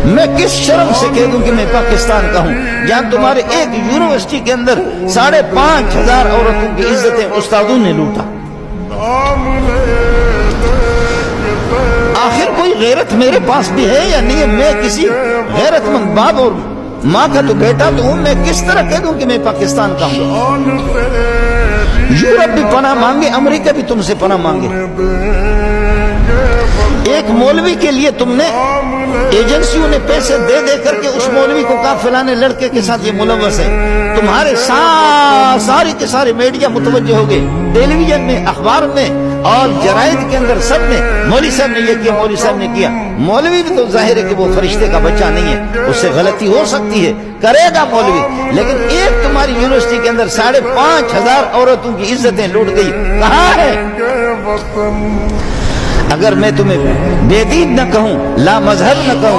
میں کس شرم سے کہہ دوں کہ میں پاکستان کا ہوں جہاں تمہارے ایک یونیورسٹی کے اندر 5,500 عورتوں کی عزتیں استادوں نے لوٹا؟ آخر کوئی غیرت میرے پاس بھی ہے یا نہیں ہے؟ میں کسی غیرت مند باپ اور ماں کا تو بیٹا تو ہوں، میں کس طرح کہہ دوں کہ میں پاکستان کا ہوں؟ یورپ بھی پناہ مانگے، امریکہ بھی تم سے پناہ مانگے، ایک مولوی کے لیے تم نے ایجنسیوں نے پیسے دے دے کر کے اس مولوی کو کہا فلانے لڑکے کے ساتھ یہ ملوث ہے، تمہارے سارے کے سارے میڈیا متوجہ ہو گئے، ٹیلی ویژن میں، اخبار میں اور جرائد کے اندر سب میں مولوی صاحب نے یہ کیا، مولوی صاحب نے کیا۔ مولوی بھی تو ظاہر ہے کہ وہ فرشتے کا بچہ نہیں ہے، اس سے غلطی ہو سکتی ہے، کرے گا مولوی، لیکن ایک تمہاری یونیورسٹی کے اندر 5,500 عورتوں کی عزتیں لوٹ گئی، کہاں ہے؟ اگر میں تمہیں بے دین نہ کہوں، لا مذہب نہ کہوں،